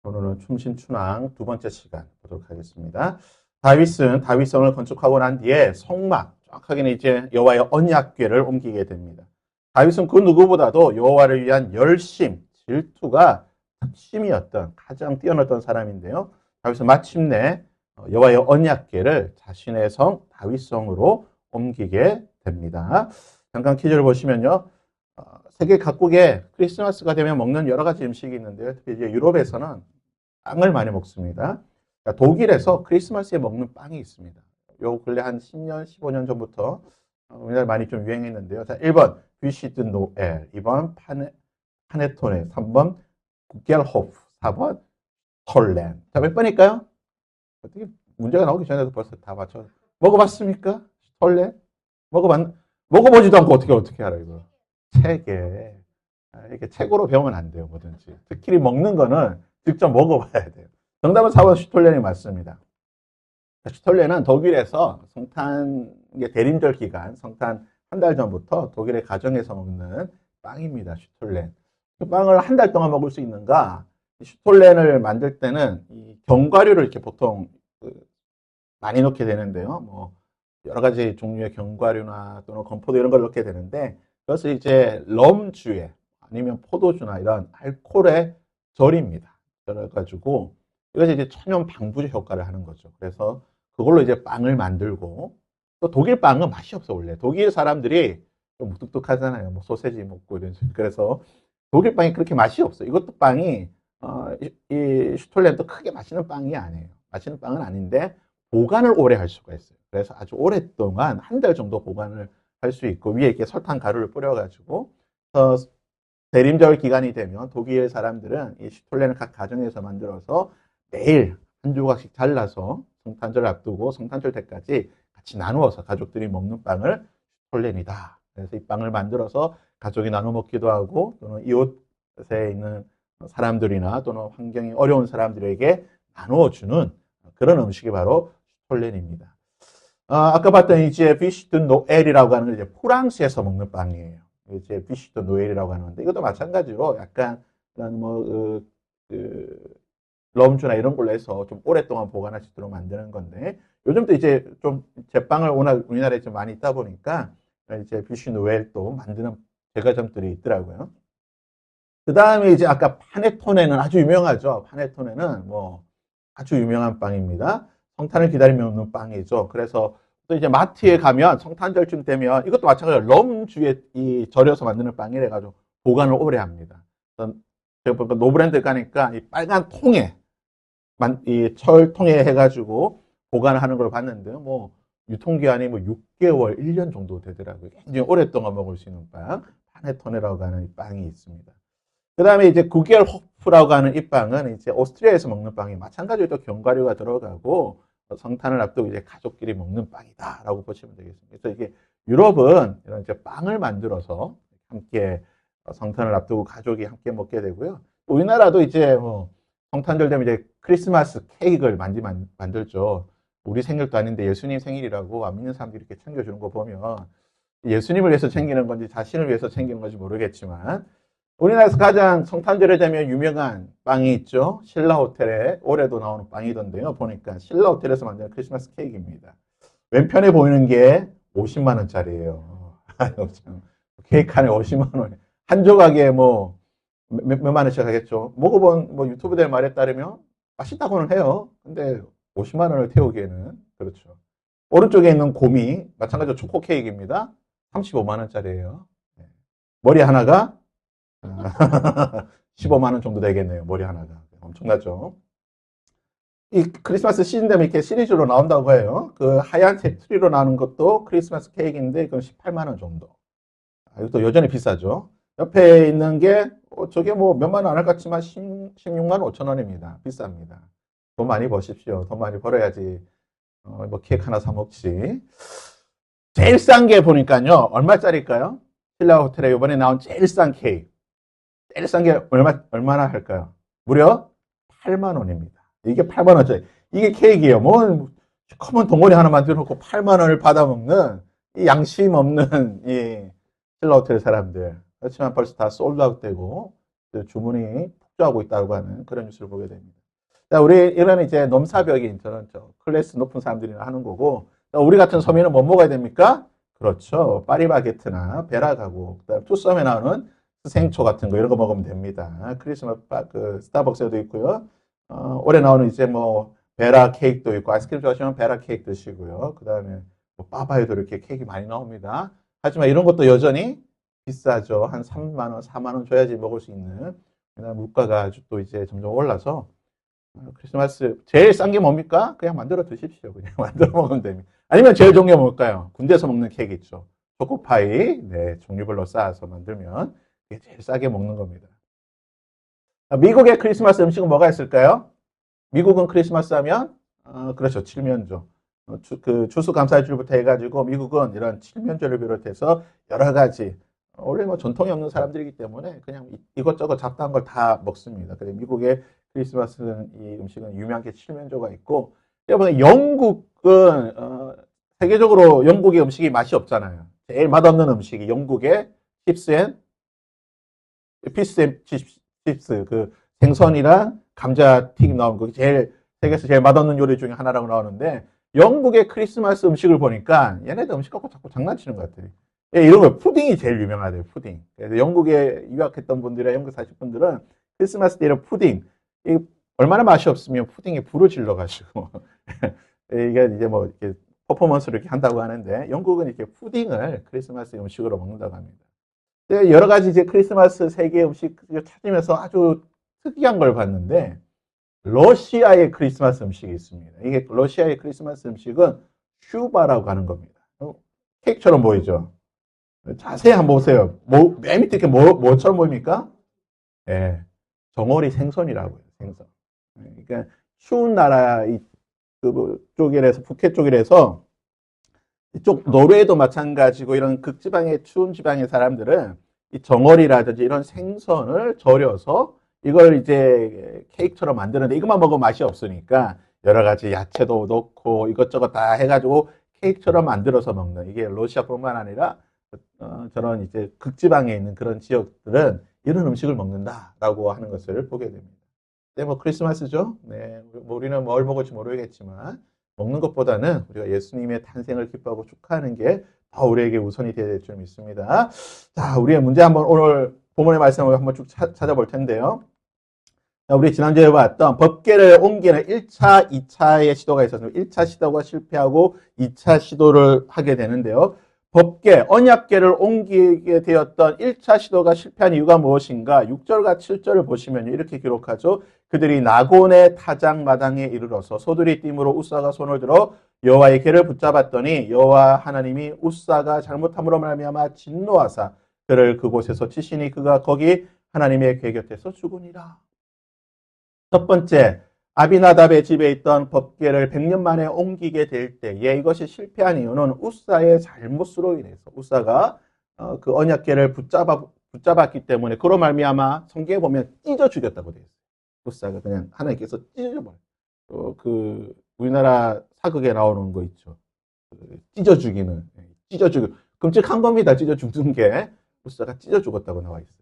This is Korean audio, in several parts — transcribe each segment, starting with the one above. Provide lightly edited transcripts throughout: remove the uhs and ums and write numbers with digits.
오늘은 춤신춘왕 두 번째 시간 보도록 하겠습니다. 다윗은 다윗성을 건축하고 난 뒤에 성막, 정확하게는 이제 여호와의 언약궤를 옮기게 됩니다. 다윗은 그 누구보다도 여호와를 위한 열심, 질투가 핵심이었던 가장 뛰어났던 사람인데요. 다윗은 마침내 여호와의 언약궤를 자신의 성 다윗성으로 옮기게 됩니다. 잠깐 퀴즈를 보시면요. 세계 각국에 크리스마스가 되면 먹는 여러 가지 음식이 있는데요. 특히 이제 유럽에서는 빵을 많이 먹습니다. 독일에서 크리스마스에 먹는 빵이 있습니다. 요 근래 한 10년, 15년 전부터 우리나라 많이 좀 유행했는데요. 자, 1번 비시드 노엘, 2번 파네토네, 3번 구겔호프, 4번 톨렌. 자, 몇 번일까요? 어떻게 문제가 나오기 전에도 벌써 다 맞춰. 먹어봤습니까? 톨렌? 먹어보지도 않고 어떻게 알아, 이거. 책에. 이렇게 책으로 배우면 안 돼요, 뭐든지. 특히 먹는 거는 직접 먹어봐야 돼요. 정답은 4번 슈톨렌이 맞습니다. 슈톨렌은 독일에서 성탄, 대림절 기간, 성탄 한 달 전부터 독일의 가정에서 먹는 빵입니다, 슈톨렌. 그 빵을 한 달 동안 먹을 수 있는가? 슈톨렌을 만들 때는 이 견과류를 이렇게 보통 많이 넣게 되는데요. 뭐 여러 가지 종류의 견과류나 또는 건포도 이런 걸 넣게 되는데, 그것을 이제 럼주에 아니면 포도주나 이런 알코올에 절입니다. 그래가지고 이것이 이제 천연 방부제 효과를 하는 거죠. 그래서 그걸로 이제 빵을 만들고, 또 독일 빵은 맛이 없어 원래. 독일 사람들이 좀 무뚝뚝하잖아요. 뭐 소세지 먹고 이런 식으로. 그래서 독일 빵이 그렇게 맛이 없어. 이것도 빵이 이 슈톨렌도 크게 맛있는 빵이 아니에요. 맛있는 빵은 아닌데 보관을 오래 할 수가 있어요. 그래서 아주 오랫동안 한 달 정도 보관을 할 수 있고, 위에 이렇게 설탕 가루를 뿌려가지고 대림절 기간이 되면 독일 사람들은 이 슈톨렌을 각 가정에서 만들어서 매일 한 조각씩 잘라서 성탄절 앞두고 성탄절 때까지 같이 나누어서 가족들이 먹는 빵을 슈톨렌이다. 그래서 이 빵을 만들어서 가족이 나눠 먹기도 하고, 또는 이웃에 있는 사람들이나 또는 환경이 어려운 사람들에게 나누어 주는 그런 음식이 바로 슈톨렌입니다. 아까 봤던 이제 비시드 노엘이라고 하는 건 이제 프랑스에서 먹는 빵이에요. 이제 비시드 노엘이라고 하는데, 이것도 마찬가지로 약간 뭐 럼주나 이런 걸로 해서 좀 오랫동안 보관할 수 있도록 만드는 건데, 요즘도 이제 좀 제빵을 워낙 우리나라에 좀 많이 있다 보니까 이제 비시드 노엘도 만드는 제과점들이 있더라고요. 그 다음에 이제 아까 파네토네는 아주 유명하죠. 파네토네는 뭐 아주 유명한 빵입니다. 성탄을 기다리며 먹는 빵이죠. 그래서 또 이제 마트에 가면 성탄절쯤 되면 이것도 마찬가지로 럼주에 이 절여서 만드는 빵이래 가지고 보관을 오래 합니다. 제가 보니까 노브랜드 가니까 이 빨간 통에 이 철통에 해가지고 보관하는 걸 봤는데요. 뭐 유통기한이 뭐 6개월, 1년 정도 되더라고요. 굉장히 오랫동안 먹을 수 있는 빵, 파네토네라고 하는 이 빵이 있습니다. 그 다음에 이제 구겔호프라고 하는 이 빵은 이제 오스트리아에서 먹는 빵이 마찬가지로 또 견과류가 들어가고 성탄을 앞두고 이제 가족끼리 먹는 빵이다라고 보시면 되겠습니다. 그래서 이게 유럽은 이런 이제 빵을 만들어서 함께 성탄을 앞두고 가족이 함께 먹게 되고요. 우리나라도 이제 뭐 성탄절 되면 이제 크리스마스 케이크를 만들죠. 우리 생일도 아닌데 예수님 생일이라고 안 믿는 사람들이 이렇게 챙겨주는 거 보면 예수님을 위해서 챙기는 건지 자신을 위해서 챙기는 건지 모르겠지만, 우리나라에서 가장 성탄절에 되면 유명한 빵이 있죠. 신라 호텔에 올해도 나오는 빵이던데요. 보니까 신라 호텔에서 만든 크리스마스 케이크입니다. 왼편에 보이는 게 50만 원짜리예요. 케이크 안에 50만 원. 한 조각에 뭐 몇만 원씩 하겠죠. 먹어본 뭐 유튜브들 말에 따르면 맛있다고는 해요. 근데 50만 원을 태우기에는 그렇죠. 오른쪽에 있는 곰이 마찬가지로 초코 케이크입니다. 35만 원짜리예요. 머리 하나가 15만 원 정도 되겠네요. 머리 하나가. 엄청나죠? 이 크리스마스 시즌 되면 이렇게 시리즈로 나온다고 해요. 그 하얀색 트리로 나오는 것도 크리스마스 케이크인데 그건 18만 원 정도. 이것도 여전히 비싸죠. 옆에 있는 게 저게 뭐 몇만 원 안 할 것 같지만 16만 5천 원입니다. 비쌉니다. 돈 많이 버십시오. 돈 많이 벌어야지 뭐 케이크 하나 사 먹지. 제일 싼 게 보니까요. 얼마짜리일까요? 신라 호텔에 이번에 나온 제일 싼 케이크. 제일 싼 게 얼마나 할까요? 무려 8만 원입니다. 이게 8만 원짜리. 이게 케이크예요. 뭐 커먼 덩어리 하나 만들어놓고 8만 원을 받아먹는 이 양심 없는 이 신라 호텔 사람들. 그렇지만 벌써 다 솔드아웃 되고 주문이 축조하고 있다고 하는 그런 뉴스를 보게 됩니다. 자, 우리 이런 이제 넘사벽인 저런 클래스 높은 사람들이나 하는 거고, 우리 같은 서민은 뭐 먹어야 됩니까? 그렇죠. 파리바게트나 베라가고, 그다음 투썸에 나오는 생초 같은 거 이런 거 먹으면 됩니다. 크리스마스 그 스타벅스에도 있고요. 올해 나오는 이제 뭐 베라 케이크도 있고 아이스크림 좋아하시면 베라 케이크 드시고요. 그다음에 뭐 빠바에도 이렇게 케이크 많이 나옵니다. 하지만 이런 것도 여전히 비싸죠. 한 3만 원, 4만 원 줘야지 먹을 수 있는. 왜냐면 물가가 아주 또 이제 점점 올라서 크리스마스 제일 싼 게 뭡니까? 그냥 만들어 드십시오. 그냥 만들어 먹으면 됩니다. 아니면 제일 좋은 게 뭘까요? 군대에서 먹는 케이크 있죠. 초코파이, 네, 종류별로 쌓아서 만들면 이게 제일 싸게 먹는 겁니다. 미국의 크리스마스 음식은 뭐가 있을까요? 미국은 크리스마스 하면 그렇죠. 칠면조. 그 추수감사절부터 해가지고 미국은 이런 칠면조를 비롯해서 여러 가지 원래 뭐 전통이 없는 사람들이기 때문에 그냥 이것저것 잡다한 걸 다 먹습니다. 그래서 미국의 크리스마스는 이 음식은 유명한 게 칠면조가 있고 여러분 영국은 세계적으로 영국의 음식이 맛이 없잖아요. 제일 맛없는 음식이 영국의 칩스 그 생선이랑 감자튀김 나온 거 제일 세계에서 제일 맛없는 요리 중에 하나라고 나오는데 영국의 크리스마스 음식을 보니까 얘네들 음식 갖고 자꾸 장난치는 것 같아요. 예, 이런 거 푸딩이 제일 유명하대요. 푸딩. 그래서 영국에 유학했던 분들이나 영국 사실 분들은 크리스마스 때 이런 푸딩 이 얼마나 맛이 없으면 푸딩에 불을 질러가지고 이게 이제 뭐 이렇게 퍼포먼스를 이렇게 한다고 하는데 영국은 이렇게 푸딩을 크리스마스 음식으로 먹는다고 합니다. 여러 가지 이제 크리스마스 세계 음식을 찾으면서 아주 특이한 걸 봤는데 러시아의 크리스마스 음식이 있습니다. 이게 러시아의 크리스마스 음식은 슈바라고 하는 겁니다. 케이크처럼 보이죠? 자세히 한번 보세요. 맨 밑에 게 뭐처럼 보입니까? 예, 정어리 생선이라고요. 생선. 그러니까 추운 나라 쪽이라서 북해 쪽이라서 이쪽 노르웨이도 마찬가지고 이런 극지방의 추운 지방의 사람들은 이 정어리라든지 이런 생선을 절여서 이걸 이제 케이크처럼 만드는데 이것만 먹으면 맛이 없으니까 여러 가지 야채도 넣고 이것저것 다 해가지고 케이크처럼 만들어서 먹는 이게 러시아뿐만 아니라 저런 이제 극지방에 있는 그런 지역들은 이런 음식을 먹는다라고 하는 것을 보게 됩니다. 네, 뭐 크리스마스죠. 네, 뭐 우리는 뭘 먹을지 모르겠지만 먹는 것보다는 우리가 예수님의 탄생을 기뻐하고 축하하는 게 더 우리에게 우선이 되어야 될 줄 믿습니다. 자, 우리의 문제 한번 오늘 본문의 말씀을 한번 쭉 찾아볼 텐데요. 우리 지난주에 봤던 법궤를 옮기는 1차, 2차의 시도가 있었습니다. 1차 시도가 실패하고 2차 시도를 하게 되는데요. 법궤, 언약궤를 옮기게 되었던 1차 시도가 실패한 이유가 무엇인가? 6절과 7절을 보시면 이렇게 기록하죠. 그들이 나곤의 타작마당에 이르러서 소들이 띠므로 우사가 손을 들어 여호와의 궤를 붙잡았더니 여호와 하나님이 우사가 잘못함으로 말미암아 진노하사 그를 그곳에서 치시니 그가 거기 하나님의 궤 곁에서 죽으니라. 첫 번째, 아비나답의 집에 있던 법궤를 100년 만에 옮기게 될 때에 이것이 실패한 이유는 우사의 잘못으로 인해서 우사가 그 언약궤를 붙잡았기 때문에 그로 말미암아 성경에 보면 찢어 죽였다고 되어 있어요. 우사가 그냥 하나님께서 찢어버려요. 그 우리나라 사극에 나오는 거 있죠. 찢어 죽이는, 끔찍한 겁니다. 찢어 죽는 게 우사가 찢어 죽었다고 나와 있어요.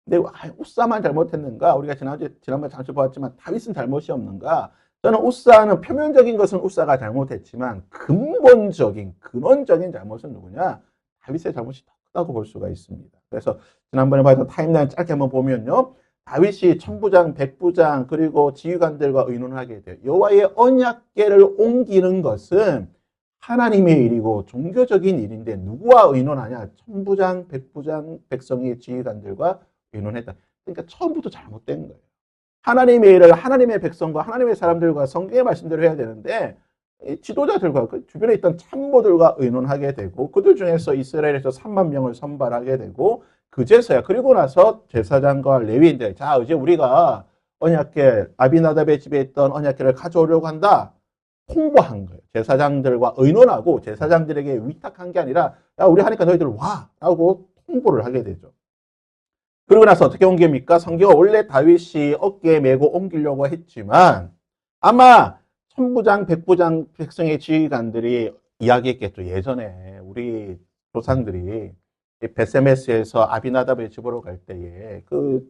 근데 우사만 잘못했는가? 우리가 지난번에 잠시 보았지만 다윗은 잘못이 없는가? 저는 우사는 표면적인 것은 우사가 잘못했지만 근본적인 근원적인 잘못은 누구냐? 다윗의 잘못이 더 크다고 볼 수가 있습니다. 그래서 지난번에 봤던 타임라인 짧게 한번 보면요. 다윗이 천부장, 백부장 그리고 지휘관들과 의논하게 돼요. 여호와의 언약궤를 옮기는 것은 하나님의 일이고 종교적인 일인데 누구와 의논하냐? 천부장, 백부장, 백성의 지휘관들과 의논했다. 그러니까 처음부터 잘못된 거예요. 하나님의 일을 하나님의 백성과 하나님의 사람들과 성경의 말씀대로 해야 되는데 지도자들과 그 주변에 있던 참모들과 의논하게 되고 그들 중에서 이스라엘에서 3만 명을 선발하게 되고 그제서야 그리고 나서 제사장과 레위인들 자 이제 우리가 언약궤 아비나답의 집에 있던 언약궤를 가져오려고 한다. 통보한 거예요. 제사장들과 의논하고 제사장들에게 위탁한 게 아니라 야 우리 하니까 너희들 와 라고 통보를 하게 되죠. 그러고 나서 어떻게 옮깁니까? 성경은 원래 다윗이 어깨에 메고 옮기려고 했지만 아마 천부장, 백부장, 백성의 지휘관들이 이야기했겠죠. 예전에 우리 조상들이 베세메스에서 아비나답의 집으로 갈 때에 그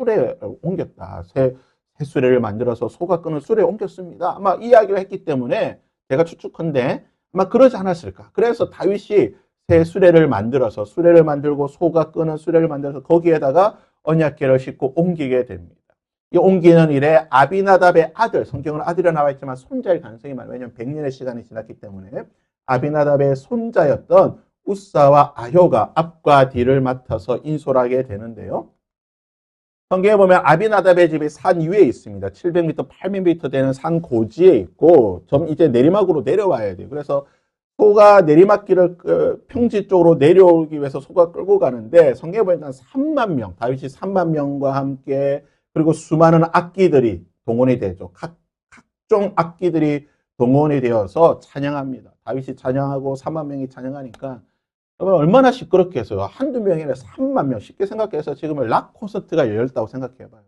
수레를 옮겼다. 새 수레를 만들어서 소가 끄는 수레에 옮겼습니다. 아마 이야기를 했기 때문에 제가 추측컨대 아마 그러지 않았을까. 그래서 다윗이 새 수레를 만들어서 수레를 만들고 소가 끄는 수레를 만들어서 거기에다가 언약궤를 싣고 옮기게 됩니다. 이 옮기는 일에 아비나답의 아들, 성경은 아들이 나와 있지만 손자일 가능성이 많아요. 왜냐하면 100년의 시간이 지났기 때문에 아비나답의 손자였던 우사와 아효가 앞과 뒤를 맡아서 인솔하게 되는데요. 성경에 보면 아비나답의 집이 산 위에 있습니다. 700m, 800m 되는 산 고지에 있고 좀 이제 내리막으로 내려와야 돼요. 그래서 소가 내리막길을 평지 쪽으로 내려오기 위해서 소가 끌고 가는데 성경에 보니까 3만 명, 다윗이 3만 명과 함께 그리고 수많은 악기들이 동원이 되죠. 각종 악기들이 동원이 되어서 찬양합니다. 다윗이 찬양하고 3만 명이 찬양하니까 얼마나 시끄럽게 해서요. 한두 명이 아니라 3만 명. 쉽게 생각해서 지금은 락 콘서트가 열렸다고 생각해봐요.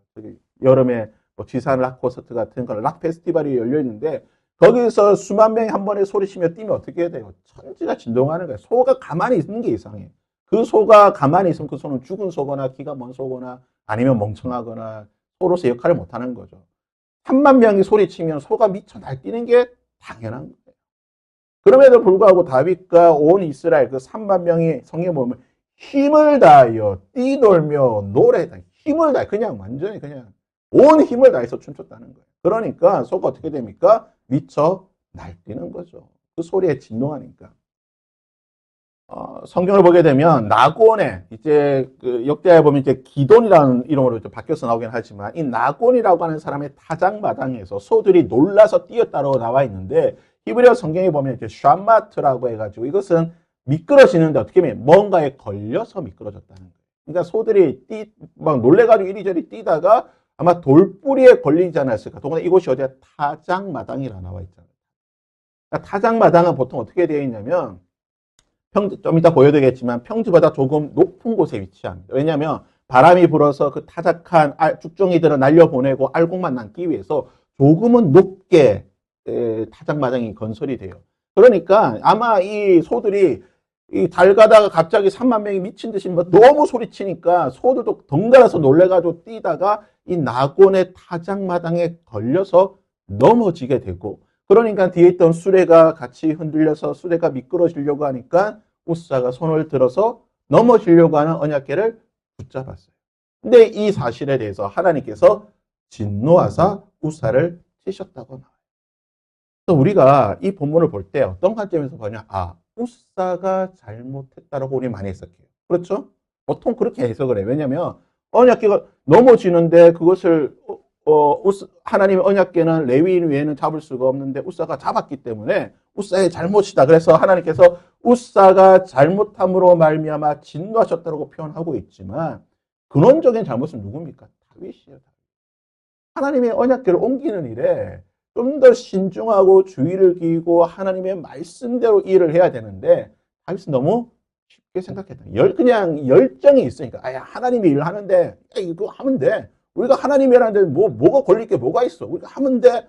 여름에 뭐 지산 락 콘서트 같은 그런 락 페스티벌이 열려있는데 거기서 수만 명이 한 번에 소리치며 뛰면 어떻게 해야 돼요? 천지가 진동하는 거예요. 소가 가만히 있는 게 이상해. 그 소가 가만히 있으면 그 소는 죽은 소거나 기가 먼 소거나 아니면 멍청하거나 소로서 역할을 못하는 거죠. 3만 명이 소리치면 소가 미쳐 날뛰는 게 당연한 거예요. 그럼에도 불구하고 다윗과 온 이스라엘 그 3만 명이 성경에 보면 힘을 다하여 뛰놀며 노래다. 힘을 다해 그냥 완전히 그냥 온 힘을 다해서 춤췄다는 거예요. 그러니까 소가 어떻게 됩니까? 미쳐 날뛰는 거죠. 그 소리에 진동하니까. 성경을 보게 되면 나곤에 이제 그 역대하에 보면 이제 기돈이라는 이름으로 이제 바뀌어서 나오긴 하지만 이 나곤이라고 하는 사람의 타작마당에서 소들이 놀라서 뛰었다고 나와 있는데 히브리어 성경에 보면 이제 샴마트라고 해가지고 이것은 미끄러지는데 어떻게 보면 뭔가에 걸려서 미끄러졌다는 거예요. 그러니까 소들이 막 놀래가지고 이리저리 뛰다가 아마 돌뿌리에 걸리지 않았을까. 더구나 이곳이 어디야? 타작마당이라 나와 있잖아요. 그러니까 타작마당은 보통 어떻게 되어 있냐면 좀 이따 보여드리겠지만 평지보다 조금 높은 곳에 위치합니다. 왜냐하면 바람이 불어서 그 타작한 쭉정이들을 날려보내고 알곡만 남기 위해서 조금은 높게 타작마당이 건설이 돼요. 그러니까 아마 이 소들이 이 달 가다가 갑자기 3만 명이 미친 듯이 너무 소리치니까 소들도 덩달아서 놀래가지고 뛰다가 이 나곤의 타작마당에 걸려서 넘어지게 되고 그러니까 뒤에 있던 수레가 같이 흔들려서 수레가 미끄러지려고 하니까 우사가 손을 들어서 넘어지려고 하는 언약궤를 붙잡았어요. 근데 이 사실에 대해서 하나님께서 진노하사 우사를 치셨다고 나와요. 그래서 우리가 이 본문을 볼 때 어떤 관점에서 보냐? 우사가 잘못했다라고 우리 많이 해석해요. 그렇죠? 보통 그렇게 해석을 해요. 왜냐하면 언약궤가 넘어지는데 그것을 하나님의 언약궤는 레위인 외에는 잡을 수가 없는데 우사가 잡았기 때문에 우사의 잘못이다. 그래서 하나님께서 우사가 잘못함으로 말미암아 진노하셨다고 표현하고 있지만 근원적인 잘못은 누굽니까? 다윗이에요. 하나님의 언약궤를 옮기는 일에 좀 더 신중하고 주의를 기울이고 하나님의 말씀대로 일을 해야 되는데 다윗은 너무 쉽게 생각했다. 그냥 열정이 있으니까 하나님이 일을 하는데 이거 하면 돼. 우리가 하나님이 일하는데 뭐가 걸릴 게 뭐가 있어. 우리가 하면 돼.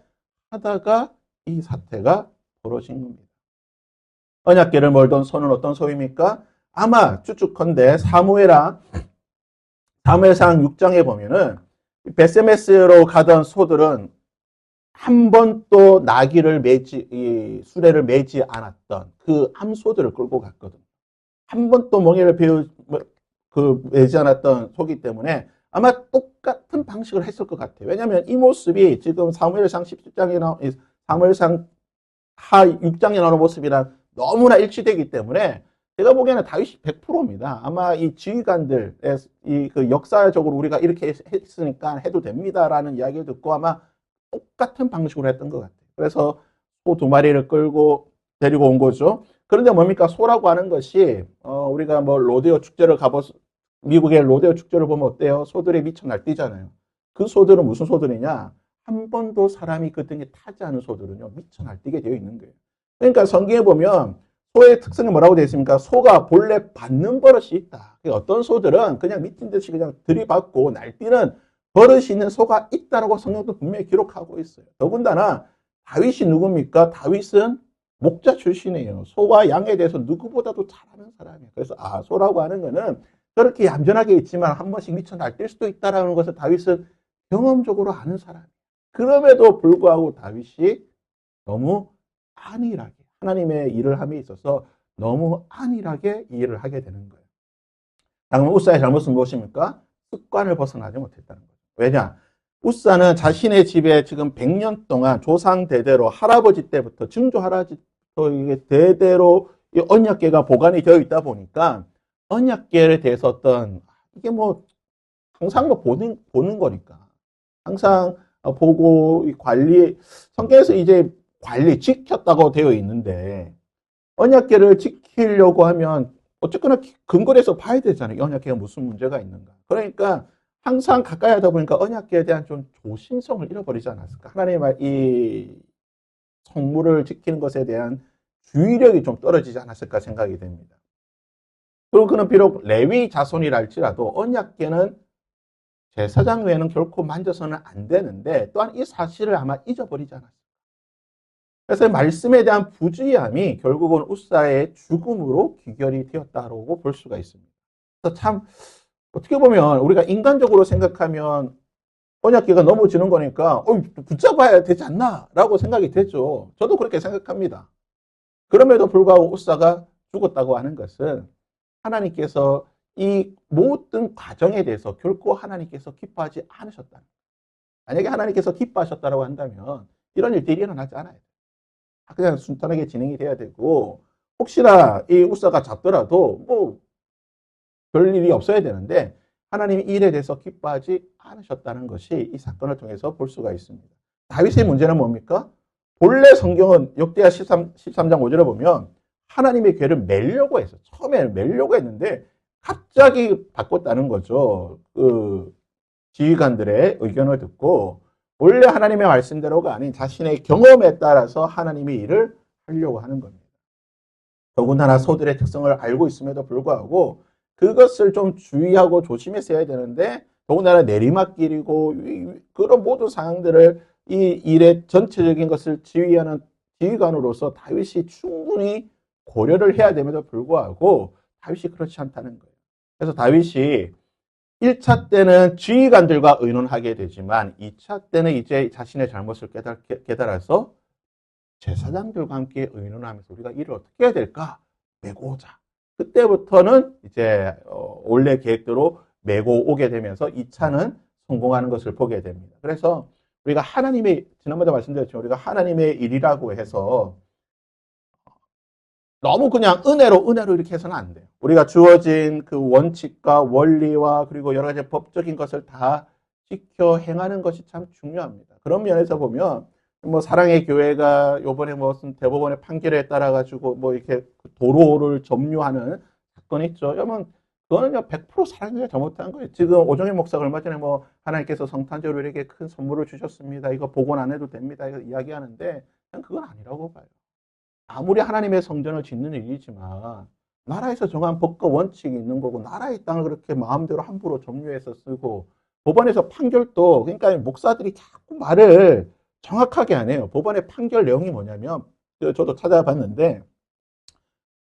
하다가 이 사태가 벌어진 겁니다. 언약궤를 몰던 소는 어떤 소입니까? 아마 추측컨대 사무엘상 6장에 보면은 베세메스로 가던 소들은 한 번도 나귀를 수레를 매지 않았던 그 암소들을 끌고 갔거든. 한 번도 멍에를 매지 않았던 소기 때문에 아마 똑같은 방식을 했을 것 같아요. 왜냐하면 이 모습이 지금 사무엘상 17장에 사무엘상 하 6장에 나오는 모습이랑 너무나 일치되기 때문에 제가 보기에는 다윗이 100%입니다. 아마 이 지휘관들, 그 역사적으로 우리가 이렇게 했으니까 해도 됩니다라는 이야기를 듣고 아마 똑같은 방식으로 했던 것 같아요. 그래서 소 2마리를 끌고 데리고 온 거죠. 그런데 뭡니까? 소라고 하는 것이 우리가 뭐 로데오 축제를 미국의 로데오 축제를 보면 어때요? 소들이 미쳐 날뛰잖아요. 그 소들은 무슨 소들이냐? 한 번도 사람이 그 등에 타지 않은 소들은요, 미쳐 날뛰게 되어 있는 거예요. 그러니까 성경에 보면 소의 특성이 뭐라고 되어 있습니까? 소가 본래 받는 버릇이 있다. 어떤 소들은 그냥 미친 듯이 그냥 들이받고 날뛰는 버릇이 있는 소가 있다라고 성경도 분명히 기록하고 있어요. 더군다나 다윗이 누굽니까? 다윗은 목자 출신이에요. 소와 양에 대해서 누구보다도 잘 아는 사람이에요. 그래서 소라고 하는 거는 저렇게 얌전하게 있지만 한 번씩 미쳐 날뛸 수도 있다라는 것을 다윗은 경험적으로 아는 사람이에요. 그럼에도 불구하고 다윗이 너무 안일하게 하나님의 일을 함에 있어서 너무 안일하게 이 일을 하게 되는 거예요. 그러면 우사의 잘못은 무엇입니까? 습관을 벗어나지 못했다는 거죠. 왜냐? 우사는 자신의 집에 지금 100년 동안 조상 대대로 할아버지 때부터 증조 할아버지부터 이게 대대로 이 언약궤가 보관이 되어 있다 보니까 언약궤에 대해서 어떤 이게 뭐 항상 뭐 보는 거니까 항상 보고 관리 성경에서 이제 관리 지켰다고 되어 있는데 언약궤를 지키려고 하면 어쨌거나 근거를 해서 봐야 되잖아요. 이 언약궤가 무슨 문제가 있는가. 그러니까 항상 가까이 하다 보니까 언약궤에 대한 좀 조심성을 잃어버리지 않았을까. 하나님의 이 성물을 지키는 것에 대한 주의력이 좀 떨어지지 않았을까 생각이 됩니다. 그리고 그는 비록 레위 자손이랄지라도 언약궤는 제사장 외에는 결코 만져서는 안 되는데 또한 이 사실을 아마 잊어버리지 않았을까. 그래서 말씀에 대한 부주의함이 결국은 우사의 죽음으로 귀결이 되었다고 볼 수가 있습니다. 그래서 참 어떻게 보면 우리가 인간적으로 생각하면 언약궤가 넘어지는 거니까 붙잡아야 되지 않나 라고 생각이 되죠. 저도 그렇게 생각합니다. 그럼에도 불구하고 우사가 죽었다고 하는 것은 하나님께서 이 모든 과정에 대해서 결코 하나님께서 기뻐하지 않으셨다는 거예요. 만약에 하나님께서 기뻐하셨다고 한다면 이런 일들이 일어나지 않아요. 그냥 순탄하게 진행이 돼야 되고 혹시나 이 우사가 잡더라도 뭐 별일이 없어야 되는데 하나님이 이 일에 대해서 기뻐하지 않으셨다는 것이 이 사건을 통해서 볼 수가 있습니다. 다윗의 문제는 뭡니까? 본래 성경은 역대하 13장 5절에 보면 하나님의 궤를 매려고 했어. 처음에 매려고 했는데 갑자기 바꿨다는 거죠. 그 지휘관들의 의견을 듣고 원래 하나님의 말씀대로가 아닌 자신의 경험에 따라서 하나님의 일을 하려고 하는 겁니다. 더군다나 소들의 특성을 알고 있음에도 불구하고 그것을 좀 주의하고 조심해서 해야 되는데 더군다나 내리막길이고 그런 모든 상황들을 이 일의 전체적인 것을 지휘하는 지휘관으로서 다윗이 충분히 고려를 해야 됨에도 불구하고 다윗이 그렇지 않다는 거예요. 그래서 다윗이 1차 때는 지휘관들과 의논하게 되지만 2차 때는 이제 자신의 잘못을 깨달아서 제사장들과 함께 의논하면서 우리가 일을 어떻게 해야 될까? 메고 오자. 그때부터는 이제 원래 계획대로 메고 오게 되면서 2차는 성공하는 것을 보게 됩니다. 그래서 우리가 하나님의 지난번에 말씀드렸지만 우리가 하나님의 일이라고 해서 너무 그냥 은혜로 이렇게 해서는 안 돼요. 우리가 주어진 그 원칙과 원리와 그리고 여러 가지 법적인 것을 다 지켜 행하는 것이 참 중요합니다. 그런 면에서 보면 뭐 사랑의 교회가 요번에 무슨 대법원의 판결에 따라 가지고 뭐 이렇게 도로를 점유하는 사건이 있죠. 여러분 그거는요 100% 사랑교회가 잘못한 거예요. 지금 오정희 목사가 얼마 전에 뭐 하나님께서 성탄절로 이렇게 큰 선물을 주셨습니다. 이거 복원 안 해도 됩니다. 이거 이야기하는데 그냥 그건 아니라고 봐요. 아무리 하나님의 성전을 짓는 일이지만 나라에서 정한 법과 원칙이 있는 거고 나라의 땅을 그렇게 마음대로 함부로 점유해서 쓰고 법원에서 판결도 그러니까 목사들이 자꾸 말을 정확하게 안 해요. 법원의 판결 내용이 뭐냐면 저도 찾아봤는데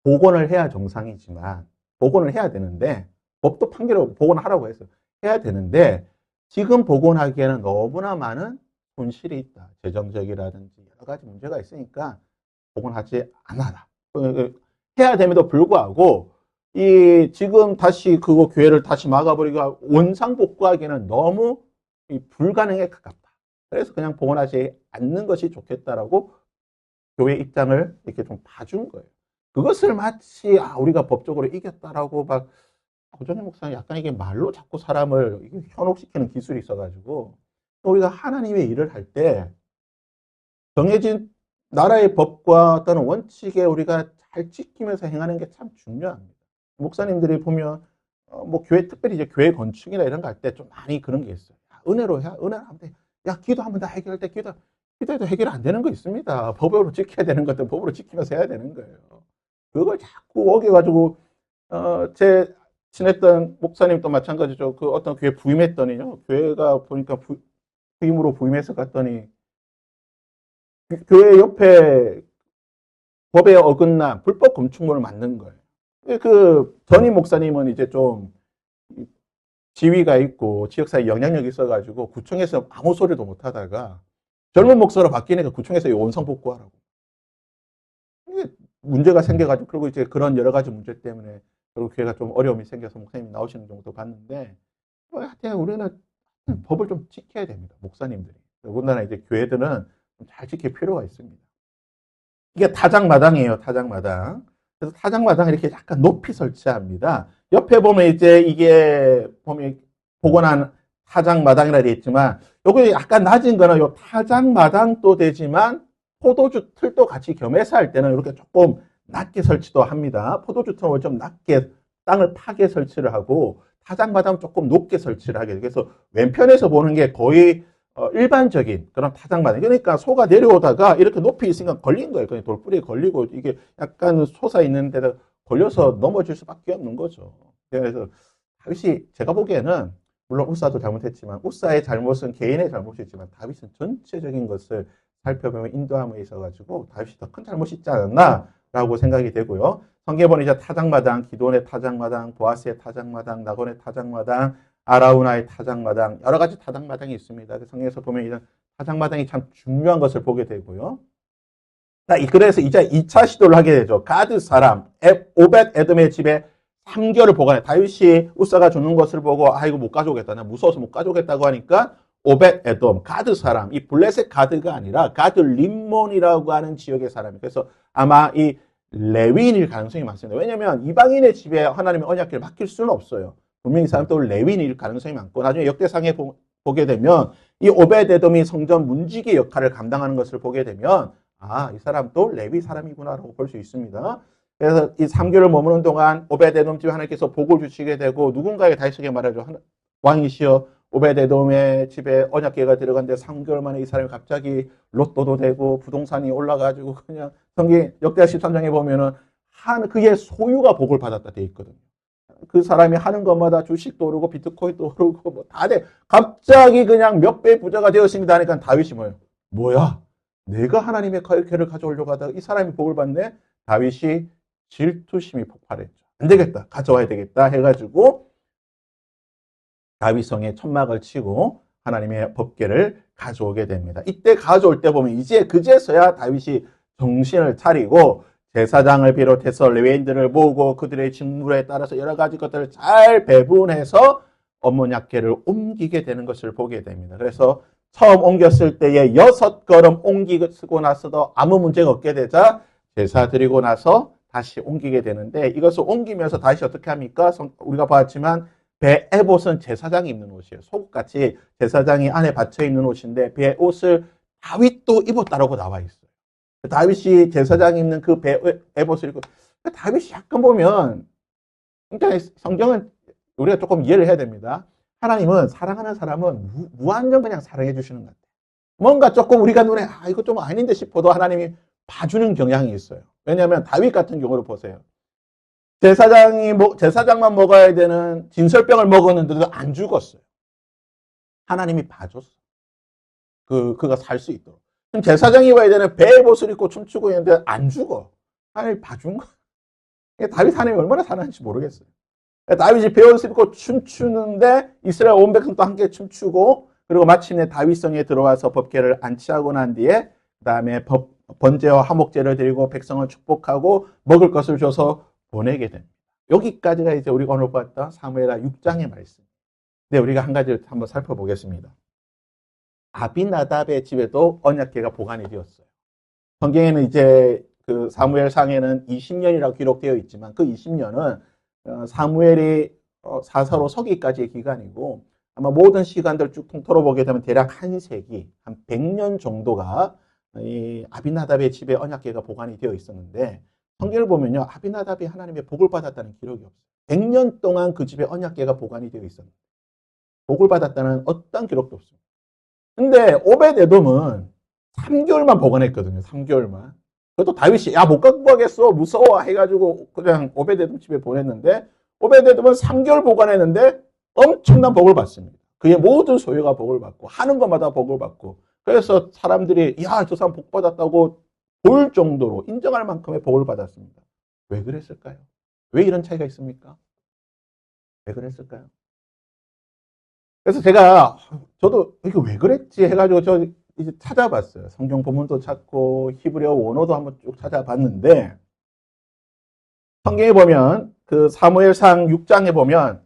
복원을 해야 정상이지만 복원을 해야 되는데 법도 판결을 복원하라고 했어요. 해야 되는데 지금 복원하기에는 너무나 많은 손실이 있다. 재정적이라든지 여러 가지 문제가 있으니까 복원하지 않아라. 해야 됨에도 불구하고 이 지금 다시 그거 교회를 다시 막아버리고 원상복구하기에는 너무 불가능에 가깝다. 그래서 그냥 복원하지 않는 것이 좋겠다라고 교회 입장을 이렇게 좀 봐준 거예요. 그것을 마치 우리가 법적으로 이겼다라고 막 고정희 목사님 약간 이게 말로 자꾸 사람을 현혹시키는 기술이 있어가지고 우리가 하나님의 일을 할 때 정해진 나라의 법과 또는 원칙에 우리가 잘 지키면서 행하는 게 참 중요합니다. 목사님들이 보면 뭐 교회 특별히 이제 교회 건축이나 이런 거 할 때 좀 많이 그런 게 있어요. 은혜로 하면 돼. 야 기도하면 다 해결할 때 기도해도 해결 안 되는 거 있습니다. 법으로 지켜야 되는 것들 법으로 지키면서 해야 되는 거예요. 그걸 자꾸 어겨가지고 제 친했던 목사님도 마찬가지죠. 그 어떤 교회 부임했더니요. 교회가 보니까 부임으로 부임해서 갔더니 교회 옆에 법에 어긋난 불법 건축물을 만든 거예요. 그 전임 목사님은 이제 좀 지위가 있고 지역사회 영향력이 있어가지고 구청에서 아무 소리도 못 하다가 젊은 목사로 바뀌니까 구청에서 원성 복구하라고. 이게 문제가 생겨가지고 그리고 이제 그런 여러 가지 문제 때문에 결국 교회가 좀 어려움이 생겨서 목사님이 나오시는 정도 봤는데 하여튼 우리는 법을 좀 지켜야 됩니다. 목사님들이. 더군다나 이제 교회들은 좀 잘 지킬 필요가 있습니다. 이게 타작마당이에요. 타작마당. 그래서 타작마당 이렇게 약간 높이 설치합니다. 옆에 보면 이제 이게 보면 복원한 타작마당이라 되어 있지만 요거 약간 낮은 거는 요 타작마당도 되지만 포도주 틀도 같이 겸해서 할 때는 이렇게 조금 낮게 설치도 합니다. 포도주 틀은 좀 낮게 땅을 파게 설치를 하고 타작마당 조금 높게 설치를 하게 돼요. 그래서 왼편에서 보는 게 거의 일반적인 그런 타작마당. 그러니까 소가 내려오다가 이렇게 높이 있으니까 걸린 거예요. 그냥 돌뿌리에 걸리고 이게 약간 솟아 있는 데다 걸려서 넘어질 수밖에 없는 거죠. 그래서 다윗이 제가 보기에는 물론 우사도 잘못했지만 우사의 잘못은 개인의 잘못이지만 다윗은 전체적인 것을 살펴보면 인도함에 있어가지고 다윗이 더 큰 잘못이 있지 않았나라고 생각이 되고요. 성경에 보면 이제 타작마당, 기돈의 타작마당, 보아스의 타작마당, 나곤의 타작마당, 아라우나의 타작마당, 여러 가지 타작마당이 있습니다. 성경에서 보면 이런 타작마당이 참 중요한 것을 보게 되고요. 그래서 이제 2차 시도를 하게 되죠. 가드 사람, 오벳 에돔의 집에 3개월을 보관해. 다윗이 우사가 주는 것을 보고 이거 못 가져오겠다. 나 무서워서 못 가져오겠다고 하니까 오벳 에돔, 가드 사람, 이 블레셋 가드가 아니라 가드 림몬이라고 하는 지역의 사람이. 그래서 아마 이 레위인일 가능성이 많습니다. 왜냐하면 이방인의 집에 하나님의 언약궤를 맡길 수는 없어요. 분명히 이 사람 또 레위인일 가능성이 많고 나중에 역대상에 보게 되면 이 오벳 에돔이 성전 문지기 역할을 감당하는 것을 보게 되면 이 사람도 레위 사람이구나라고 볼 수 있습니다. 그래서 이 3개월을 머무는 동안 오베데돔 집에 하나님께서 복을 주시게 되고 누군가에게 다윗에게 말하죠. 왕이시여 오베데돔의 집에 언약궤가 들어갔는데 3개월 만에 이 사람이 갑자기 로또도 되고 부동산이 올라가지고 그냥 성경 역대하 13장에 보면은 그의 소유가 복을 받았다 돼 있거든요. 그 사람이 하는 것마다 주식도 오르고 비트코인도 오르고 뭐 다 돼. 갑자기 그냥 몇 배 부자가 되었습니다 하니까 다윗이 뭐야? 내가 하나님의 궤를 가져오려고 하다가 이 사람이 복을 받네? 다윗이 질투심이 폭발했죠. 안 되겠다. 가져와야 되겠다 해가지고 다윗성에 천막을 치고 하나님의 법궤를 가져오게 됩니다. 이때 가져올 때 보면 이제 그제서야 다윗이 정신을 차리고 제사장을 비롯해서 레위인들을 모으고 그들의 직무에 따라서 여러 가지 것들을 잘 배분해서 언약궤를 옮기게 되는 것을 보게 됩니다. 그래서 처음 옮겼을 때에 6걸음 옮기고 나서도 아무 문제가 없게 되자 제사 드리고 나서 다시 옮기게 되는데 이것을 옮기면서 다시 어떻게 합니까? 우리가 봤지만 배 에봇은 제사장이 입는 옷이에요. 속옷같이 제사장이 안에 받쳐 입는 옷인데 배 옷을 다윗도 입었다라고 나와 있어요. 다윗이 제사장이 입는 그 배 에봇을 입고 다윗이 약간 보면 그러니까 성경은 우리가 조금 이해를 해야 됩니다. 하나님은 사랑하는 사람은 무한정 그냥 사랑해 주시는 것 같아요. 뭔가 조금 우리가 눈에 이거 좀 아닌데 싶어도 하나님이 봐주는 경향이 있어요. 왜냐하면 다윗 같은 경우를 보세요. 제사장만 먹어야 되는 진설병을 먹었는데도 안 죽었어요. 하나님이 봐줬어. 그가 살 수 있도록. 그럼 제사장이 와야 되는 배의 옷을 입고 춤추고 있는데 안 죽어. 하나님이 봐준 거. 다윗 하나님이 얼마나 사랑하는지 모르겠어요. 다윗이 배옷을 입고 춤추는데 이스라엘 온 백성도 함께 춤추고 그리고 마침내 다윗성에 들어와서 법궤를 안치하고 난 뒤에 그 다음에 번제와 화목제를 드리고 백성을 축복하고 먹을 것을 줘서 보내게 됩니다. 여기까지가 이제 우리가 오늘 봤던 사무엘하 6장의 말씀. 네, 우리가 한 가지를 한번 살펴보겠습니다. 아비나답의 집에도 언약궤가 보관이 되었어요. 성경에는 이제 그 사무엘상에는 20년이라고 기록되어 있지만 그 20년은 사무엘이 사사로 서기까지의 기간이고 아마 모든 시간들 쭉 통틀어 보게 되면 대략 한 세기, 한 100년 정도가 이 아비나답의 집에 언약궤가 보관이 되어 있었는데 성경을 보면요. 아비나답이 하나님의 복을 받았다는 기록이 없어요. 100년 동안 그 집에 언약궤가 보관이 되어 있었는데 복을 받았다는 어떤 기록도 없습니다. 근데 오벳에돔은 3개월만 보관했거든요. 3개월만. 그것도 다윗이 못 갖고 가겠어 무서워 해가지고 그냥 오벳에돔 집에 보냈는데 오벳에돔은 3개월 보관했는데 엄청난 복을 받습니다. 그의 모든 소유가 복을 받고 하는 것마다 복을 받고 그래서 사람들이 저 사람 복 받았다고 볼 정도로 인정할 만큼의 복을 받았습니다. 왜 그랬을까요? 왜 이런 차이가 있습니까? 왜 그랬을까요? 그래서 저도 이거 왜 그랬지 해가지고 저 이제 찾아봤어요. 성경 본문도 찾고 히브리어 원어도 한번 쭉 찾아봤는데 성경에 보면 그 사무엘상 6장에 보면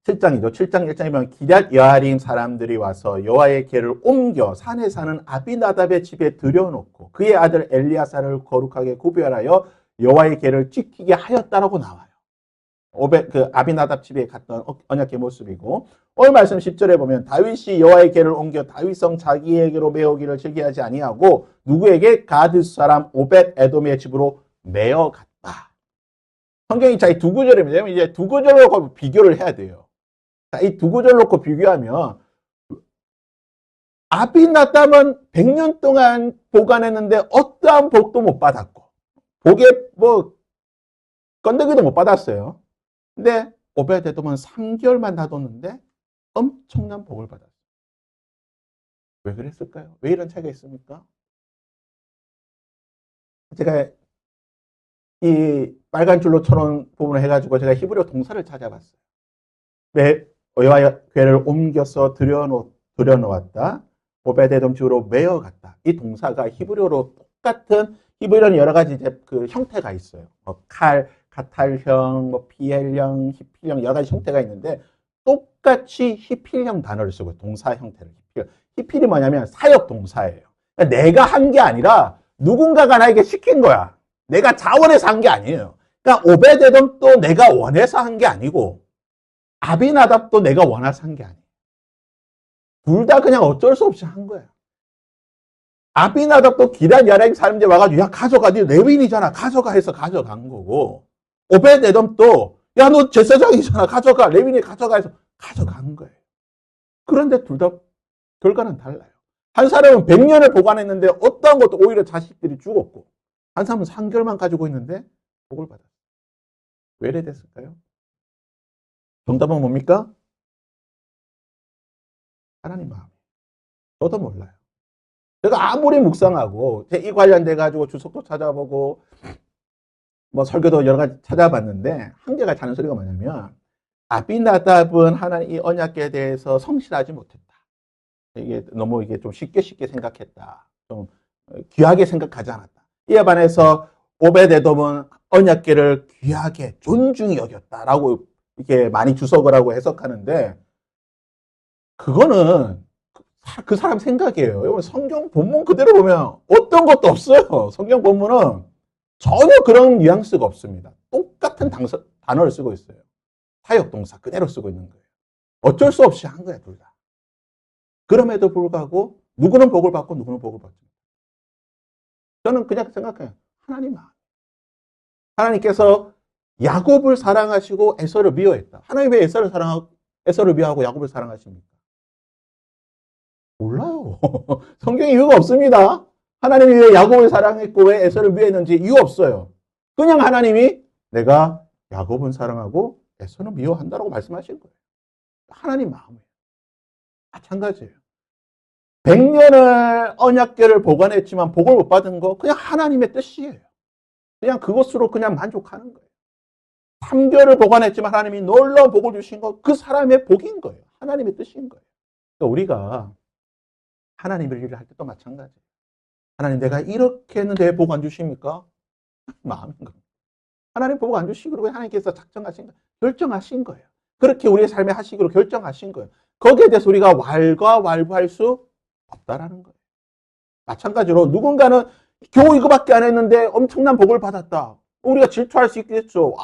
7장이죠. 7장 1장에 보면 기럇 여아림 사람들이 와서 여호와의 궤를 옮겨 산에 사는 아비나답의 집에 들여놓고 그의 아들 엘리야사를 거룩하게 구별하여 여호와의 궤를 지키게 하였다라고 나와요. 그 아비나답 집에 갔던 언약궤 모습이고 오늘 말씀 10절에 보면 다윗이 여호와의 궤를 옮겨 다윗성 자기에게로 메오기를 즐기하지 아니하고 누구에게? 가드 사람 오벳 에돔의 집으로 메어갔다. 성경이 이 두 구절입니다. 이제 두 구절로 비교를 해야 돼요. 이 두 구절 놓고 비교하면 아비나답은 100년 동안 보관했는데 어떠한 복도 못 받았고 복에 뭐 건더기도 못 받았어요. 근데 오벳에돔은 3개월만 놔뒀는데 엄청난 복을 받았어요. 왜 그랬을까요? 왜 이런 차이가 있습니까? 제가 이 빨간 줄로 쳐놓은 부분을 해가지고 제가 히브리어 동사를 찾아봤어요. 왜 여호와의 궤를 옮겨서 들여놓았다. 오벳에돔 집으로 메어갔다. 이 동사가 히브리어로 똑같은 히브리어는 여러 가지 이제 그 형태가 있어요. 칼, 가탈형, 피엘형, 히필형 여러 가지 형태가 있는데 똑같이 히필형 단어를 쓰고 동사 형태를 히필이 뭐냐면 사역 동사예요. 그러니까 내가 한 게 아니라 누군가가 나에게 시킨 거야. 내가 자원해서 한 게 아니에요. 그러니까 오벳에돔도 내가 원해서 한 게 아니고 아비나답도 내가 원해서 한 게 아니에요. 둘 다 그냥 어쩔 수 없이 한 거야. 아비나답도 기럇 여아림 사람들이 와가지고 야 가져가, 네 레위인이잖아, 가져가 해서 가져간 거고 오벳에돔도 야 너 제사장이잖아, 가져가, 레위인이 가져가 해서 가져간 거예요. 그런데 둘 다 결과는 달라요. 한 사람은 100년을 보관했는데 어떠한 것도 오히려 자식들이 죽었고 한 사람은 3개월만 가지고 있는데 복을 받았어요. 왜 이래 됐을까요? 정답은 뭡니까? 하나님 마음. 저도 몰라요. 제가 아무리 묵상하고 이 관련돼 가지고 주석도 찾아보고 뭐 설교도 여러 가지 찾아봤는데 한계가 자는 소리가 뭐냐면 아비나답은 하나님 이 언약궤에 대해서 성실하지 못했다. 이게 너무 이게 좀 쉽게 생각했다. 좀 귀하게 생각하지 않았다. 이에 반해서 오벳에돔은 언약궤를 귀하게 존중히 여겼다라고 이렇게 많이 주석을 하고 해석하는데 그거는 그 사람 생각이에요. 성경 본문 그대로 보면 어떤 것도 없어요. 성경 본문은 전혀 그런 뉘앙스가 없습니다. 똑같은 단어를 쓰고 있어요. 사역동사 그대로 쓰고 있는 거예요. 어쩔 수 없이 한 거야, 둘 다. 그럼에도 불구하고 누구는 복을 받고 누구는 복을 받지 못해요. 저는 그냥 생각해요. 하나님 마음. 하나님께서 야곱을 사랑하시고 에서를 미워했다. 하나님 왜 에서를 미워하고 야곱을 사랑하십니까? 몰라요. 성경에 이유가 없습니다. 하나님이 왜 야곱을 사랑했고 왜 에서를 미워했는지 이유 없어요. 그냥 하나님이 내가 야곱은 사랑하고 에서는 미워한다라고 말씀하신 거예요. 하나님 마음이에요. 마찬가지예요. 100년을 언약궤를 보관했지만 복을 못 받은 거 그냥 하나님의 뜻이에요. 그냥 그것으로 그냥 만족하는 거예요. 3개월을 보관했지만 하나님이 놀라운 복을 주신 거 그 사람의 복인 거예요. 하나님의 뜻인 거예요. 그러니까 우리가 하나님의 일을 할 때도 마찬가지예요. 하나님 내가 이렇게 했는데 왜 복 안 주십니까? 마음인 겁니다. 하나님 복 안 주시고 하나님께서 작정하신 거예요. 결정하신 거예요. 그렇게 우리의 삶에 하시기로 결정하신 거예요. 거기에 대해서 우리가 왈가왈부할 수 없다라는 거예요. 마찬가지로 누군가는 겨우 이거밖에 안 했는데 엄청난 복을 받았다. 우리가 질투할 수 있겠죠.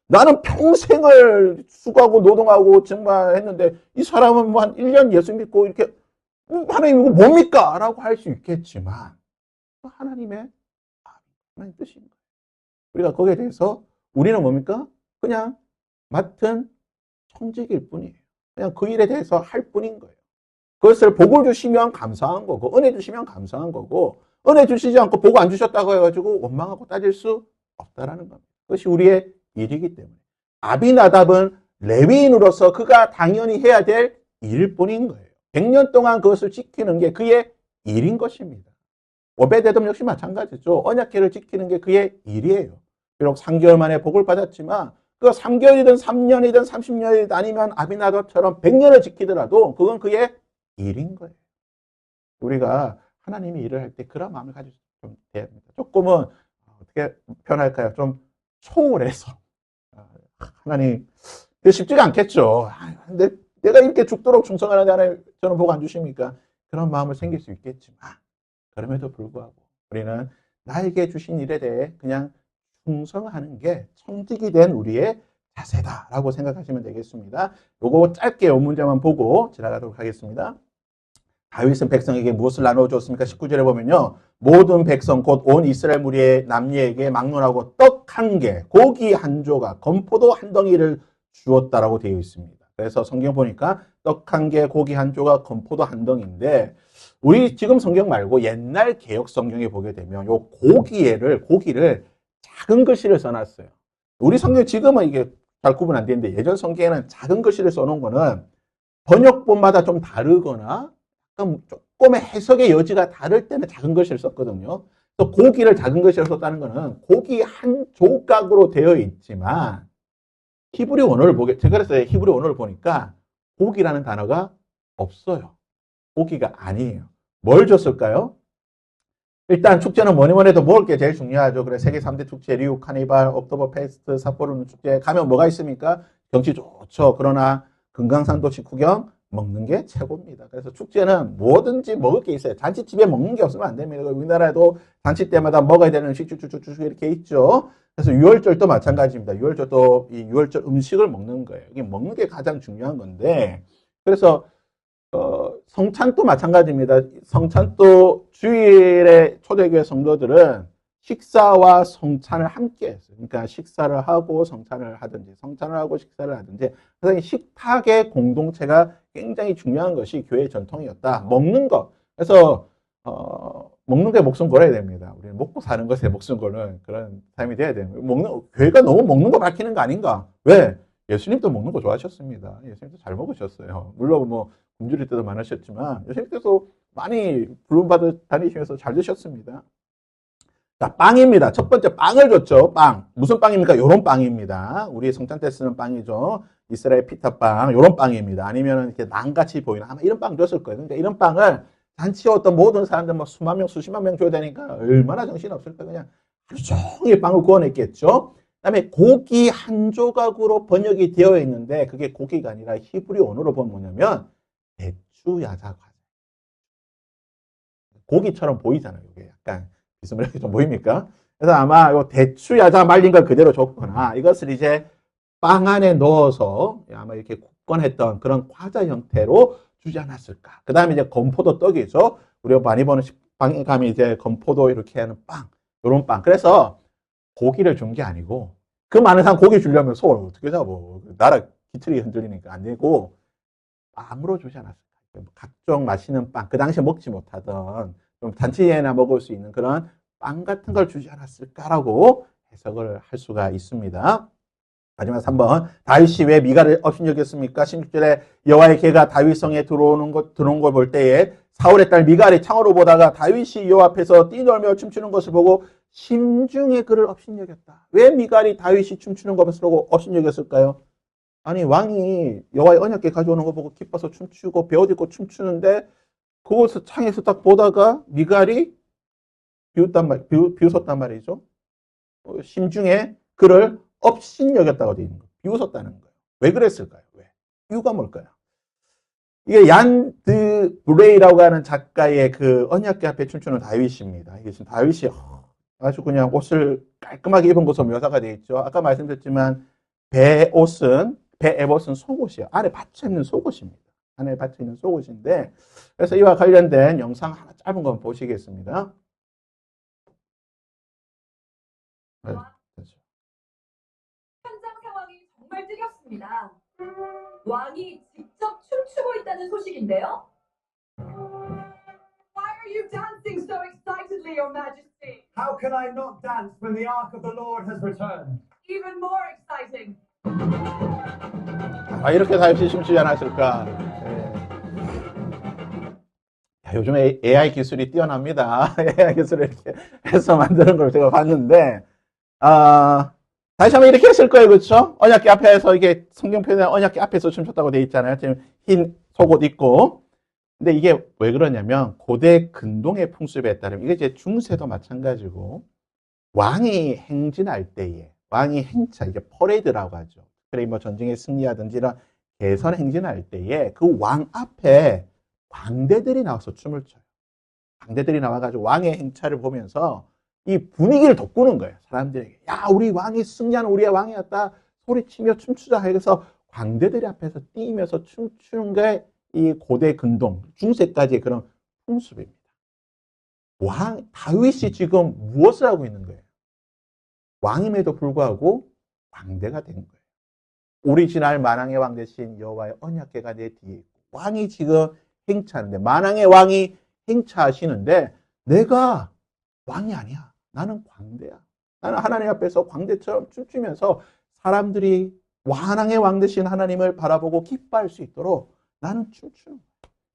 나는 평생을 수고하고 노동하고 정말 했는데 이 사람은 뭐 한 1년 예수 믿고 이렇게 하나님 이거 뭡니까? 라고 할 수 있겠지만 하나님의 뜻인 거예요. 우리가 거기에 대해서 우리는 뭡니까? 그냥 맡은 청직일 뿐이에요. 그냥 그 일에 대해서 할 뿐인 거예요. 그것을 복을 주시면 감사한 거고 은혜 주시면 감사한 거고 은혜 주시지 않고 복 안 주셨다고 해가지고 원망하고 따질 수 없다라는 겁니다. 그것이 우리의 일이기 때문에 아비나답은 레위인으로서 그가 당연히 해야 될 일일 뿐인 거예요. 100년 동안 그것을 지키는 게 그의 일인 것입니다. 오벳에돔 역시 마찬가지죠. 언약궤를 지키는 게 그의 일이에요. 비록 3개월 만에 복을 받았지만 그 3개월이든 3년이든 30년이든 아니면 아비나답처럼 100년을 지키더라도 그건 그의 일인 거예요. 우리가 하나님이 일을 할 때 그런 마음을 가지고 좀 돼야 됩니다. 조금은 어떻게 표현할까요? 좀 초월해서 하나님 쉽지가 않겠죠. 근데 내가 이렇게 죽도록 충성하는 하나님 저는 복 안 주십니까? 그런 마음을 생길 수 있겠지만 그럼에도 불구하고 우리는 나에게 주신 일에 대해 그냥 충성하는 게 청직이 된 우리의 자세다라고 생각하시면 되겠습니다. 요거 짧게 요 문제만 보고 지나가도록 하겠습니다. 다윗은 백성에게 무엇을 나눠주었습니까? 19절에 보면요. 모든 백성 곧 온 이스라엘 무리의 남녀에게 막론하고 떡 한 개, 고기 한 조각, 건포도 한 덩이를 주었다라고 되어 있습니다. 그래서 성경 보니까 떡 한 개, 고기 한 조각, 건포도 한 덩인데 우리 지금 성경 말고 옛날 개역 성경에 보게 되면 요 고기를 작은 글씨를 써놨어요. 우리 성경 지금은 이게 잘 구분 안 되는데 예전 성경에는 작은 글씨를 써놓은 거는 번역본마다 좀 다르거나 조금의 해석의 여지가 다를 때는 작은 글씨를 썼거든요. 또 고기를 작은 글씨로 썼다는 거는 고기 한 조각으로 되어 있지만 히브리 원어를 제가 그래서 히브리 원어를 보니까 고기라는 단어가 없어요. 고기가 아니에요. 뭘 줬을까요? 일단 축제는 뭐니 해도 먹을 게 제일 중요하죠. 그래 세계 3대 축제 리우, 카니발, 옥토버 페스트, 삿포로 축제 가면 뭐가 있습니까? 경치 좋죠. 그러나 금강산도 직후경 먹는 게 최고입니다. 그래서 축제는 뭐든지 먹을 게 있어요. 잔치집에 먹는 게 없으면 안 됩니다. 우리나라에도 잔치 때마다 먹어야 되는 음식 쭉쭉쭉쭉 이렇게 있죠. 그래서 유월절도 마찬가지입니다. 유월절도 이 유월절 음식을 먹는 거예요. 이게 먹는 게 가장 중요한 건데 그래서 성찬도 마찬가지입니다. 성찬도 주일에 초대교회 성도들은 식사와 성찬을 함께 했어요. 그러니까 식사를 하고 성찬을 하든지 성찬을 하고 식사를 하든지 그래서 식탁의 공동체가 굉장히 중요한 것이 교회의 전통이었다. 먹는 것. 그래서 먹는 게 목숨 걸어야 됩니다. 우리는 먹고 사는 것에 목숨 거는 그런 삶이 돼야 됩니다. 교회가 너무 먹는 거 밝히는 거 아닌가? 왜? 예수님도 먹는 거 좋아하셨습니다. 예수님도 잘 먹으셨어요. 물론 뭐 굶주릴 때도 많으셨지만 예수님께서 많이 부름받아 다니시면서 잘 드셨습니다. 자, 빵입니다. 첫 번째 빵을 줬죠. 빵. 무슨 빵입니까? 요런 빵입니다. 우리 성찬 때 쓰는 빵이죠. 이스라엘 피타빵. 요런 빵입니다. 아니면 이렇게 난같이 보이는 아마 이런 빵 줬을 거예요. 그러니까 이런 빵을 잔치에 어떤 모든 사람들 뭐 수만 명, 수십만 명 줘야 되니까 얼마나 정신 없을까. 그냥 하루 종일 빵을 구워냈겠죠. 그다음에 고기 한 조각으로 번역이 되어 있는데 그게 고기가 아니라 히브리 언어로 보면 뭐냐면 대추 야자 과자. 고기처럼 보이잖아요. 이게 약간 비스무리하게 좀 보입니까? 그래서 아마 요 대추 야자 말린 걸 그대로 줬거나 이것을 이제 빵 안에 넣어서 아마 이렇게 굽건했던 그런 과자 형태로 주지 않았을까. 그 다음에 이제 건포도 떡이죠. 우리가 많이 보는 식빵에 가면 이제 건포도 이렇게 하는 빵, 요런 빵. 그래서 고기를 준 게 아니고 그 많은 사람 고기 주려면 소를 어떻게 잡어? 나라 기틀이 흔들리니까 안 되고 빵으로 주지 않았을까. 각종 맛있는 빵, 그 당시에 먹지 못하던 좀 잔치에나 먹을 수 있는 그런 빵 같은 걸 주지 않았을까라고 해석을 할 수가 있습니다. 마지막 3번. 다윗이 왜 미가를 업신여겼습니까? 16절에 여호와의 개가 다윗성에 들어온 걸 볼 때에 사울의 딸 미갈이 창으로 보다가 다윗이 여호와 앞에서 뛰놀며 춤추는 것을 보고 심중에 그를 업신여겼다. 왜 미갈이 다윗이 춤추는 것을 보고 업신여겼을까요? 아니 왕이 여호와의 언약궤 가져오는 거 보고 기뻐서 춤추고 베옷 입고 춤추는데 그것을 창에서 딱 보다가 미갈이 비웃었단 말이죠. 심중에 그를 업신여겼다고 되어 있는 거예요. 비웃었다는 거예요. 왜 그랬을까요? 왜? 이유가 뭘까요? 이게 얀드 브레이라고 하는 작가의 그 언약궤 앞에 춤추는 다윗입니다. 이게 지금 다윗이 아주 그냥 옷을 깔끔하게 입은 것으로 묘사가 되어 있죠. 아까 말씀드렸지만 배옷은 속옷이에요. 안에 받쳐 입는 속옷입니다. 안에 받쳐 있는 속옷인데 그래서 이와 관련된 영상 하나 짧은 거 보시겠습니다. 네, 그렇죠. 현장 상황이 정말 뜨겁습니다. 왕이 직접 춤추고 있다는 소식인데요. Why are you dancing so excitedly, Your Majesty? How can I not dance when the ark of the Lord has returned? Even more exciting. 이렇게 다윗이 춤추지 않았을까? 야, 요즘에 AI 기술이 뛰어납니다. AI 기술을 이렇게 해서 만드는 걸 제가 봤는데, 다시 한번 이렇게 했을 거예요. 그렇죠? 언약궤 앞에서 이게 성경 표현에 언약궤 앞에서 춤췄다고 되어 있잖아요. 지금 흰 속옷 입고. 근데 이게 왜 그러냐면 고대 근동의 풍습에 따르면 이게 이제 중세도 마찬가지고 왕이 행진할 때에 왕이 행차 이게 퍼레이드라고 하죠. 그래 뭐 전쟁에 승리하든지 이런 개선 행진할 때에 그 왕 앞에 광대들이 나와서 춤을 춰요. 광대들이 나와가지고 왕의 행차를 보면서 이 분위기를 돋구는 거예요. 사람들에게. 야, 우리 왕이 승리하는 우리의 왕이었다. 소리치며 춤추자. 해서 광대들이 앞에서 뛰면서 춤추는 게 이 고대 근동, 중세까지의 그런 풍습입니다. 다윗이 지금 무엇을 하고 있는 거예요? 왕임에도 불구하고 광대가 된 거예요. 오리지널 만왕의 왕 대신 여호와의 언약궤가 내 뒤에 있고 왕이 지금 행차하는데 만왕의 왕이 행차하시는데 내가 왕이 아니야. 나는 광대야. 나는 하나님 앞에서 광대처럼 춤추면서 사람들이 만왕의 왕 되신 하나님을 바라보고 기뻐할 수 있도록 나는 춤추는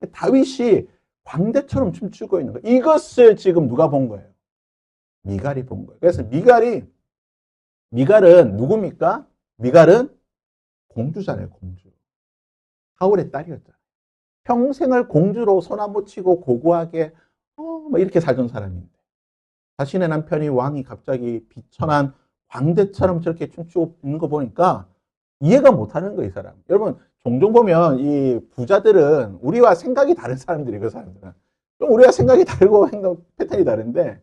거야. 다윗이 광대처럼 춤추고 있는 거예요. 이것을 지금 누가 본 거예요? 미갈이 본 거예요. 그래서 미갈은 누굽니까? 미갈은 공주잖아요, 공주. 사울의 딸이었잖아요. 평생을 공주로 손 안 묻히고 고고하게 뭐 이렇게 살던 사람인데 자신의 남편이 왕이 갑자기 비천한 광대처럼 저렇게 춤추고 있는 거 보니까 이해가 못하는 거예요, 이 사람. 여러분 종종 보면 이 부자들은 우리와 생각이 다른 사람들이 그 사람들은 좀 우리와 생각이 다르고 행동 패턴이 다른데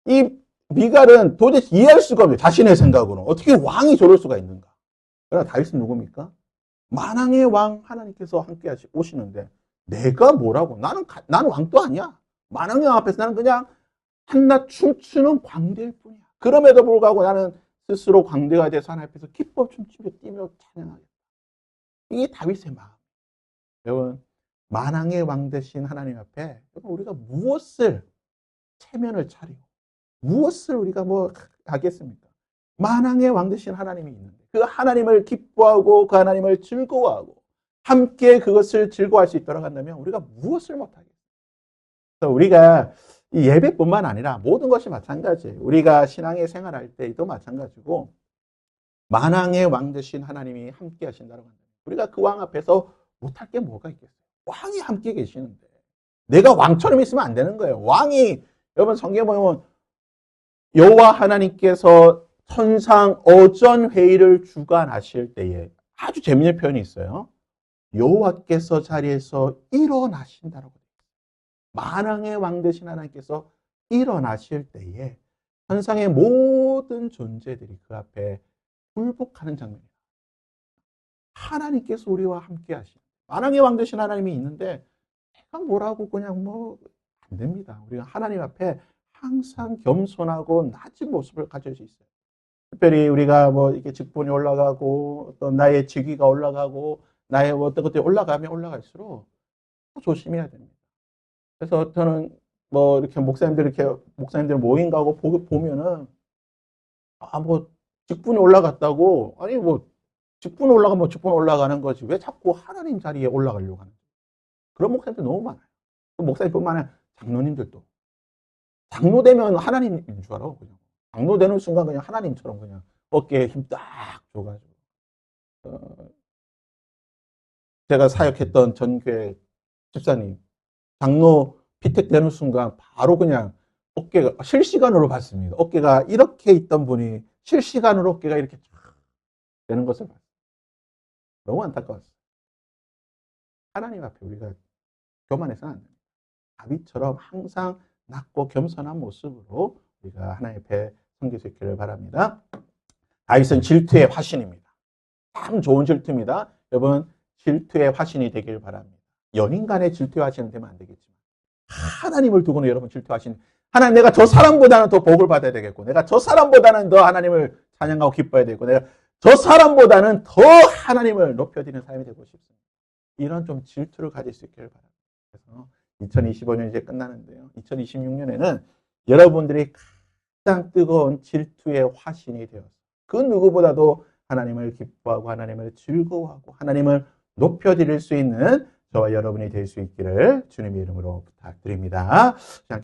이 미갈은 도대체 이해할 수가 없어요. 자신의 생각으로 어떻게 왕이 저럴 수가 있는가? 그러나 다윗은 누굽니까? 만왕의 왕 하나님께서 함께 오시는데 내가 뭐라고? 나는 왕도 아니야. 만왕의 왕 앞에서 나는 그냥 한낱 춤추는 광대일 뿐이야. 그럼에도 불구하고 나는 스스로 광대가 돼서 하나님 앞에서 기뻐 춤추며 뛰며 찬양하겠다. 이게 다윗의 마음. 여러분 만왕의 왕 되신 하나님 앞에 우리가 무엇을 체면을 차리고 무엇을 우리가 뭐 하겠습니까? 만왕의 왕 되신 하나님이 있는데 그 하나님을 기뻐하고 그 하나님을 즐거워하고 함께 그것을 즐거워할 수 있도록 한다면 우리가 무엇을 못하겠어요? 그래서 우리가 이 예배뿐만 아니라 모든 것이 마찬가지예요. 우리가 신앙의 생활할 때도 마찬가지고 만왕의 왕 되신 하나님이 함께 하신다고 한다면 우리가 그 왕 앞에서 못할 게 뭐가 있겠어요? 왕이 함께 계시는데 내가 왕처럼 있으면 안 되는 거예요. 왕이 여러분 성경에 보면 여호와 하나님께서 천상 어전 회의를 주관하실 때에 아주 재미있는 표현이 있어요. 여호와께서 자리에서 일어나신다라고 돼요. 만왕의 왕 되신 하나님께서 일어나실 때에 천상의 모든 존재들이 그 앞에 굴복하는 장면이에요. 하나님께서 우리와 함께 하신 만왕의 왕 되신 하나님이 있는데 제가 뭐라고 그냥 뭐 안 됩니다. 우리가 하나님 앞에 항상 겸손하고 낮은 모습을 가질 수 있어요. 특별히 우리가 뭐 이렇게 직분이 올라가고 어떤 나의 직위가 올라가고 나의 어떤 것들이 올라가면 올라갈수록 조심해야 됩니다. 그래서 저는 뭐 이렇게 목사님들 모임 가고 보면은 뭐 직분이 올라갔다고 아니 뭐 직분 올라가면 직분 올라가는 거지 왜 자꾸 하나님 자리에 올라가려고 하는 거예요. 그런 목사님들 너무 많아요. 그 목사님뿐만 아니라 장로님들도 장로 되면 하나님인 줄 알아. 그냥 장로 되는 순간 그냥 하나님처럼 그냥 어깨에 힘 딱 줘가지고 제가 사역했던 전교회 집사님 장로 피택 되는 순간 바로 그냥 어깨가 실시간으로 봤습니다. 어깨가 이렇게 있던 분이 실시간으로 어깨가 이렇게 되는 것을 봤어요. 너무 안타까웠어요. 하나님 앞에 우리가 교만해서는 안 됩니다. 다윗처럼 항상 낮고 겸손한 모습으로 우리가 하나님 앞에 섬길 수 있기를 바랍니다. 다윗은 질투의 화신입니다. 참 좋은 질투입니다. 여러분 질투의 화신이 되길 바랍니다. 연인 간의 질투의 화신은 되면 안 되겠지만 하나님을 두고는 여러분 질투하신 하나님 내가 저 사람보다는 더 복을 받아야 되겠고 내가 저 사람보다는 더 하나님을 찬양하고 기뻐해야 되고 내가 저 사람보다는 더 하나님을 높여드리는 삶이 되고 싶습니다. 이런 좀 질투를 가질 수 있기를 바랍니다. 그래서 2025년 이제 끝나는데요. 2026년에는 여러분들이 가장 뜨거운 질투의 화신이 되어서 그 누구보다도 하나님을 기뻐하고 하나님을 즐거워하고 하나님을 높여드릴 수 있는 저와 여러분이 될 수 있기를 주님의 이름으로 부탁드립니다. 함께